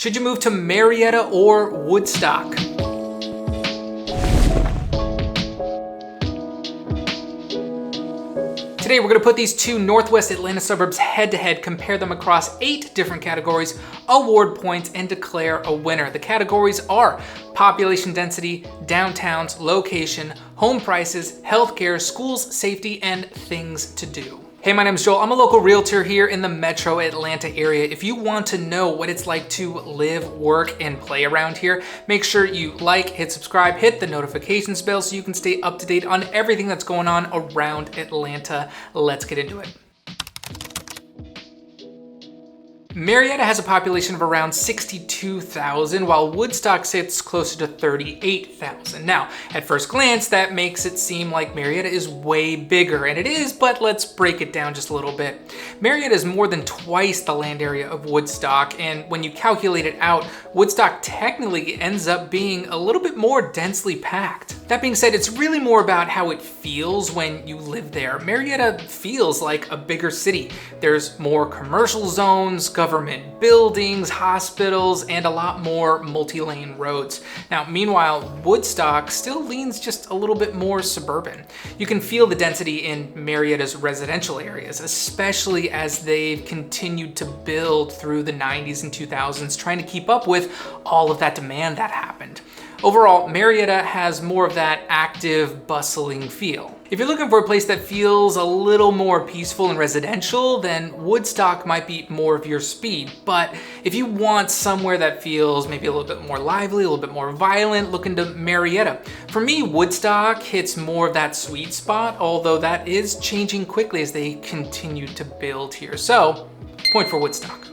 Should you move to Marietta or Woodstock? Today we're going to put these two Northwest Atlanta suburbs head to head, compare them across 8 different categories, award points, and declare a winner. The categories are population density, downtowns, location, home prices, healthcare, schools, safety, and things to do. Hey, my name is Joel. I'm a local realtor here in the metro Atlanta area. If you want to know what it's like to live, work, and play around here, make sure you like, hit subscribe, hit the notifications bell so you can stay up to date on everything that's going on around Atlanta. Let's get into it. Marietta has a population of around 62,000, while Woodstock sits closer to 38,000. Now, at first glance, that makes it seem like Marietta is way bigger, and it is, but let's break it down just a little bit. Marietta is more than twice the land area of Woodstock, and when you calculate it out, Woodstock technically ends up being a little bit more densely packed. That being said, it's really more about how it feels when you live there. Marietta feels like a bigger city. There's more commercial zones, government buildings, hospitals, and a lot more multi-lane roads. Now, meanwhile, Woodstock still leans just a little bit more suburban. You can feel the density in Marietta's residential areas, especially as they've continued to build through the 90s and 2000s, trying to keep up with all of that demand that happened. Overall, Marietta has more of that active, bustling feel. If you're looking for a place that feels a little more peaceful and residential, then Woodstock might be more of your speed. But if you want somewhere that feels maybe a little bit more lively, a little bit more violent, look into Marietta. For me, Woodstock hits more of that sweet spot, although that is changing quickly as they continue to build here. So, point for Woodstock.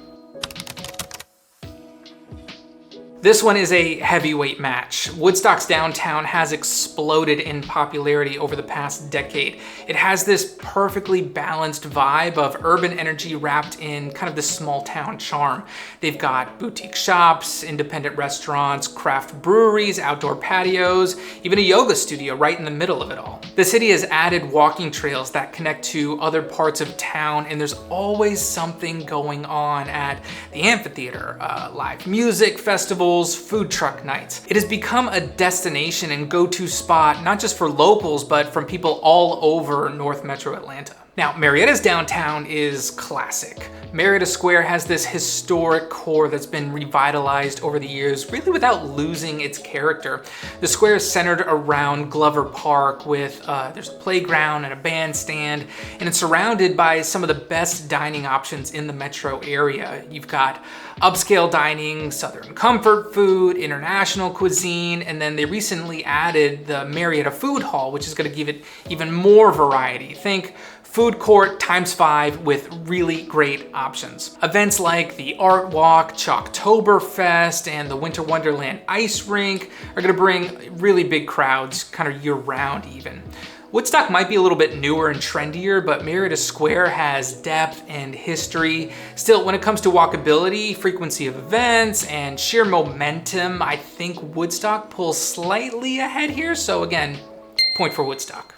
This one is a heavyweight match. Woodstock's downtown has exploded in popularity over the past decade. It has this perfectly balanced vibe of urban energy wrapped in kind of this small town charm. They've got boutique shops, independent restaurants, craft breweries, outdoor patios, even a yoga studio right in the middle of it all. The city has added walking trails that connect to other parts of town, and there's always something going on at the amphitheater, live music, festivals, food truck nights. It has become a destination and go-to spot, not just for locals, but from people all over North Metro Atlanta. Now, Marietta's downtown is classic. Marietta Square has this historic core that's been revitalized over the years, really without losing its character. The square is centered around Glover Park with, there's a playground and a bandstand, and it's surrounded by some of the best dining options in the metro area. You've got upscale dining, Southern comfort food, international cuisine, and then they recently added the Marietta Food Hall, which is gonna give it even more variety. Think food court ×5 with really great options. Events like the Art Walk, Chalktoberfest, and the Winter Wonderland Ice Rink are gonna bring really big crowds kind of year round even. Woodstock might be a little bit newer and trendier, but Marietta Square has depth and history. Still, when it comes to walkability, frequency of events, and sheer momentum, I think Woodstock pulls slightly ahead here. So again, point for Woodstock.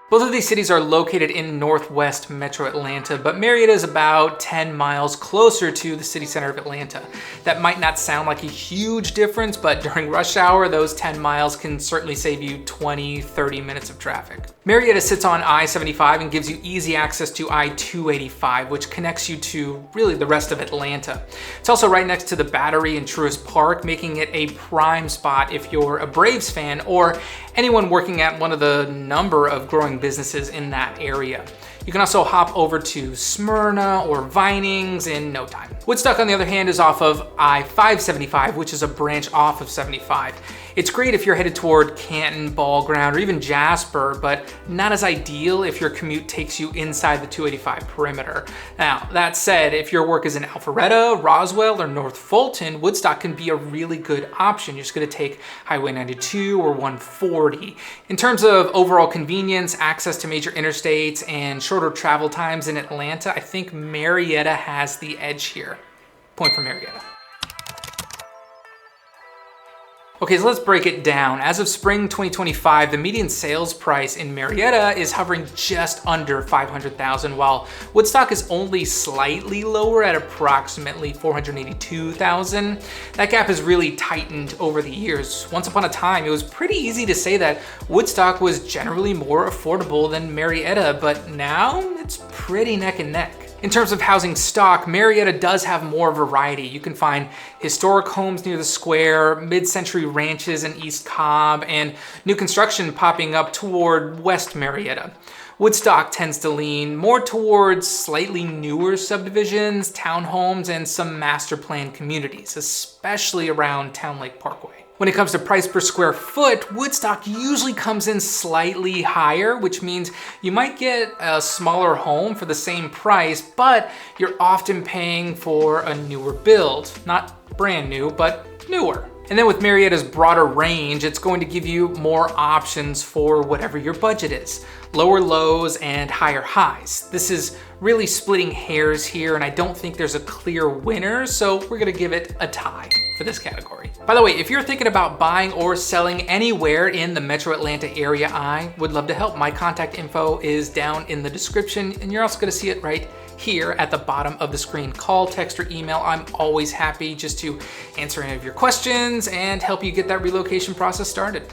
Both of these cities are located in Northwest Metro Atlanta, but Marietta is about 10 miles closer to the city center of Atlanta. That might not sound like a huge difference, but during rush hour, those 10 miles can certainly save you 20, 30 minutes of traffic. Marietta sits on I-75 and gives you easy access to I-285, which connects you to really the rest of Atlanta. It's also right next to the Battery and Truist Park, making it a prime spot if you're a Braves fan or anyone working at one of the number of growing businesses in that area. You can also hop over to Smyrna or Vinings in no time. Woodstock, on the other hand, is off of I-575, which is a branch off of 75. It's great if you're headed toward Canton, Ball Ground, or even Jasper, but not as ideal if your commute takes you inside the 285 perimeter. Now, that said, if your work is in Alpharetta, Roswell, or North Fulton, Woodstock can be a really good option. You're just gonna take Highway 92 or 140. In terms of overall convenience, access to major interstates, and shorter travel times in Atlanta, I think Marietta has the edge here. Point for Marietta. Okay, so let's break it down. As of spring 2025, the median sales price in Marietta is hovering just under $500,000, while Woodstock is only slightly lower at approximately $482,000. That gap has really tightened over the years. Once upon a time, it was pretty easy to say that Woodstock was generally more affordable than Marietta, but now it's pretty neck and neck. In terms of housing stock, Marietta does have more variety. You can find historic homes near the square, mid-century ranches in East Cobb, and new construction popping up toward West Marietta. Woodstock tends to lean more towards slightly newer subdivisions, townhomes, and some master plan communities, especially around Town Lake Parkway. When it comes to price per square foot, Woodstock usually comes in slightly higher, which means you might get a smaller home for the same price, but you're often paying for a newer build. Not brand new, but newer. And then with Marietta's broader range, it's going to give you more options for whatever your budget is. Lower lows and higher highs. This is really splitting hairs here, and I don't think there's a clear winner, so we're gonna give it a tie for this category. By the way, if you're thinking about buying or selling anywhere in the Metro Atlanta area, I would love to help. My contact info is down in the description, and you're also gonna see it right here at the bottom of the screen. Call, text, or email. I'm always happy just to answer any of your questions and help you get that relocation process started.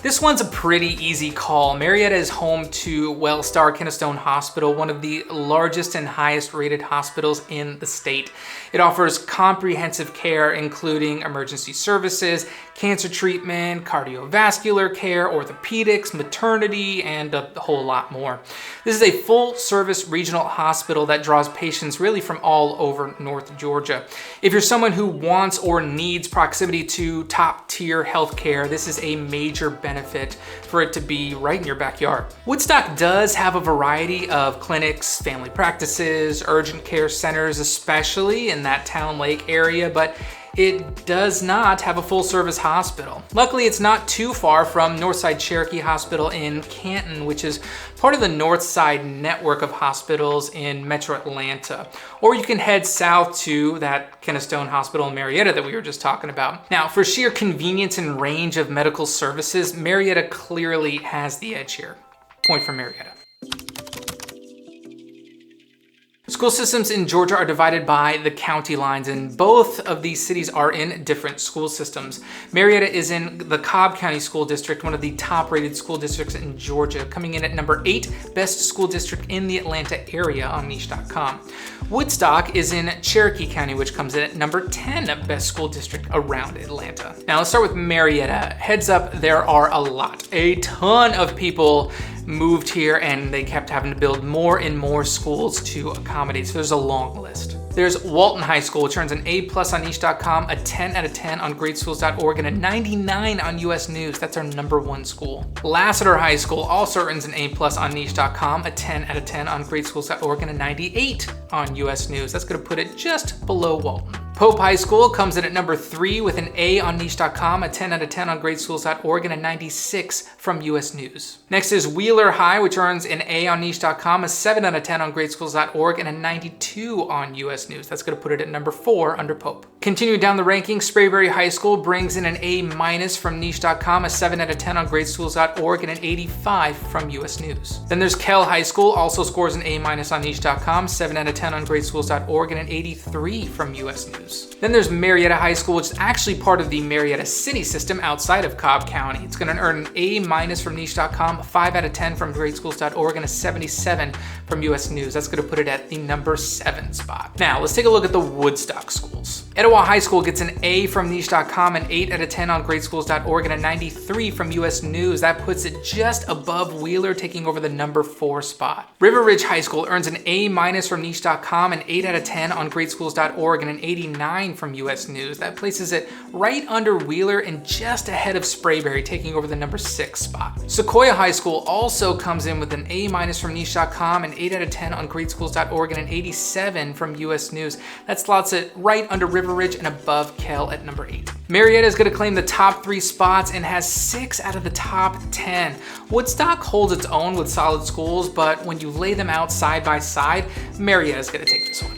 This one's a pretty easy call. Marietta is home to Wellstar Kennestone Hospital, one of the largest and highest rated hospitals in the state. It offers comprehensive care, including emergency services, cancer treatment, cardiovascular care, orthopedics, maternity, and a whole lot more. This is a full-service regional hospital that draws patients really from all over North Georgia. If you're someone who wants or needs proximity to top-tier healthcare, this is a major benefit for it to be right in your backyard. Woodstock does have a variety of clinics, family practices, urgent care centers, especially in that Town Lake area, but it does not have a full-service hospital. Luckily, it's not too far from Northside Cherokee Hospital in Canton, which is part of the Northside network of hospitals in Metro Atlanta. Or you can head south to that Kennestone Hospital in Marietta that we were just talking about. Now, for sheer convenience and range of medical services, Marietta clearly has the edge here. Point for Marietta. School systems in Georgia are divided by the county lines, and both of these cities are in different school systems. Marietta is in the Cobb County School District, one of the top-rated school districts in Georgia, coming in at number 8 best school district in the Atlanta area on niche.com. Woodstock is in Cherokee County, which comes in at number 10 best school district around Atlanta. Now let's start with Marietta. Heads up, there are a ton of people moved here, and they kept having to build more and more schools to accommodate, so there's a long list. There's Walton High School, which earns an A+ on niche.com, a 10 out of 10 on gradeschools.org, and a 99 on US News. That's our #1 school. Lassiter High School also earns an A+ on niche.com, a 10 out of 10 on gradeschools.org, and a 98 on US News. That's gonna put it just below Walton. Pope High School comes in at number 3 with an A on niche.com, a 10 out of 10 on gradeschools.org, and a 96 from US News. Next is Wheeler High, which earns an A on niche.com, a 7 out of 10 on gradeschools.org, and a 92 on US News. That's going to put it at number 4 under Pope. Continuing down the rankings, Sprayberry High School brings in an A- from niche.com, a 7 out of 10 on gradeschools.org, and an 85 from US News. Then there's Kell High School, also scores an A- on niche.com, 7 out of 10 on gradeschools.org, and an 83 from US News. Then there's Marietta High School, which is actually part of the Marietta City system outside of Cobb County. It's going to earn an A- from niche.com, a 5 out of 10 from gradeschools.org, and a 77 from US News. That's going to put it at the number 7 spot. Now, let's take a look at the Woodstock schools. Etowah High School gets an A from niche.com, an 8 out of 10 on gradeschools.org, and a 93 from US News. That puts it just above Wheeler, taking over the number 4 spot. River Ridge High School earns an A- from niche.com, an 8 out of 10 on gradeschools.org, and an 89 from US News. That places it right under Wheeler and just ahead of Sprayberry, taking over the number 6 spot. Sequoia High School also comes in with an A- from niche.com, an 8 out of 10 on gradeschools.org, and an 87 from US News. That slots it right under River Ridge and above Kell at number 8. Marietta is going to claim the top 3 spots and has 6 out of the top 10. Woodstock holds its own with solid schools, but when you lay them out side by side, Marietta is going to take this one.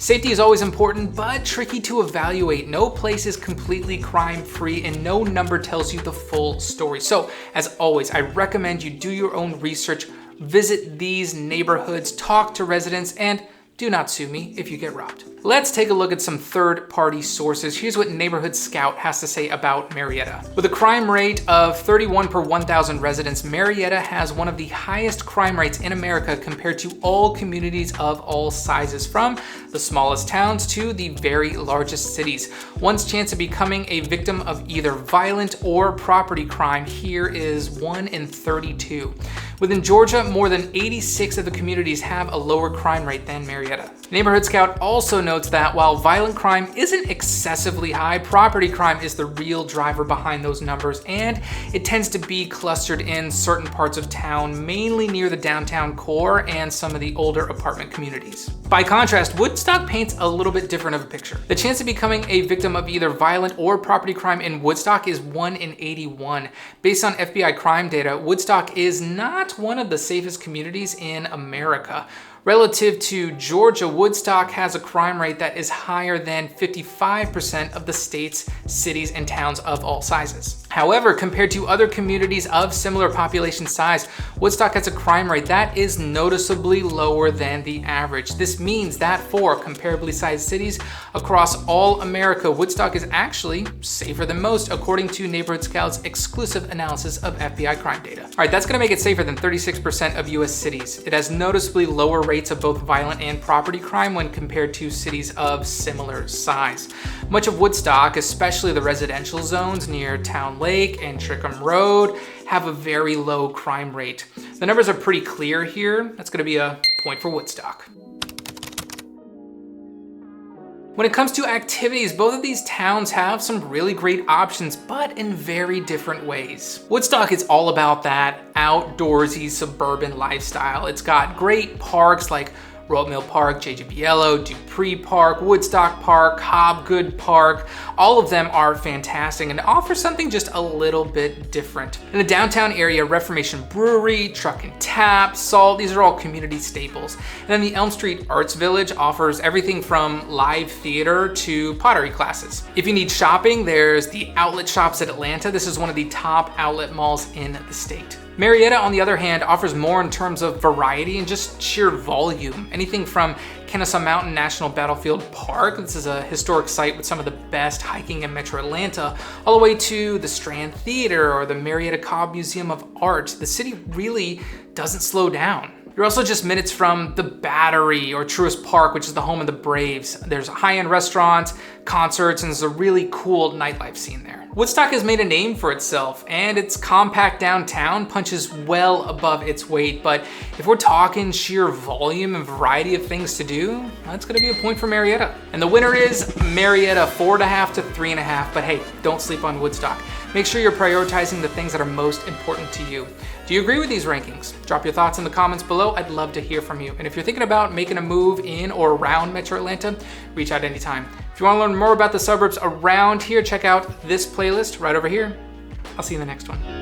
Safety is always important, but tricky to evaluate. No place is completely crime-free and no number tells you the full story. So, as always, I recommend you do your own research, visit these neighborhoods, talk to residents, and do not sue me if you get robbed. Let's take a look at some third-party sources. Here's what Neighborhood Scout has to say about Marietta. With a crime rate of 31 per 1,000 residents, Marietta has one of the highest crime rates in America compared to all communities of all sizes, from the smallest towns to the very largest cities. One's chance of becoming a victim of either violent or property crime here is 1 in 32. Within Georgia, more than 86 of the communities have a lower crime rate than Marietta. Neighborhood Scout also notes that while violent crime isn't excessively high, property crime is the real driver behind those numbers, and it tends to be clustered in certain parts of town, mainly near the downtown core and some of the older apartment communities. By contrast, Woodstock paints a little bit different of a picture. The chance of becoming a victim of either violent or property crime in Woodstock is 1 in 81. Based on FBI crime data, Woodstock is not one of the safest communities in America. Relative to Georgia, Woodstock has a crime rate that is higher than 55% of the state's cities and towns of all sizes. However, compared to other communities of similar population size, Woodstock has a crime rate that is noticeably lower than the average. This means that for comparably sized cities across all America, Woodstock is actually safer than most, according to Neighborhood Scout's exclusive analysis of FBI crime data. All right, that's gonna make it safer than 36% of US cities. It has noticeably lower rates of both violent and property crime when compared to cities of similar size. Much of Woodstock, especially the residential zones near Town Lake and Trickham Road, have a very low crime rate. The numbers are pretty clear here. That's gonna be a point for Woodstock. When it comes to activities, both of these towns have some really great options, but in very different ways. Woodstock is all about that outdoorsy suburban lifestyle. It's got great parks like Royal Mill Park, JJBello, Dupree Park, Woodstock Park, Hobgood Park. All of them are fantastic and offer something just a little bit different. In the downtown area, Reformation Brewery, Truck and Tap, Salt, these are all community staples. And then the Elm Street Arts Village offers everything from live theater to pottery classes. If you need shopping, there's the Outlet Shops at Atlanta. This is one of the top outlet malls in the state. Marietta, on the other hand, offers more in terms of variety and just sheer volume. Anything from Kennesaw Mountain National Battlefield Park, this is a historic site with some of the best hiking in Metro Atlanta, all the way to the Strand Theater or the Marietta Cobb Museum of Art. The city really doesn't slow down. You're also just minutes from the Battery or Truist Park, which is the home of the Braves. There's high-end restaurants, concerts, and there's a really cool nightlife scene there. Woodstock has made a name for itself, and its compact downtown punches well above its weight, but if we're talking sheer volume and variety of things to do, that's gonna be a point for Marietta. And the winner is Marietta, 4.5 to 3.5, but hey, don't sleep on Woodstock. Make sure you're prioritizing the things that are most important to you. Do you agree with these rankings? Drop your thoughts in the comments below. I'd love to hear from you. And if you're thinking about making a move in or around Metro Atlanta, reach out anytime. If you want to learn more about the suburbs around here, check out this playlist right over here. I'll see you in the next one.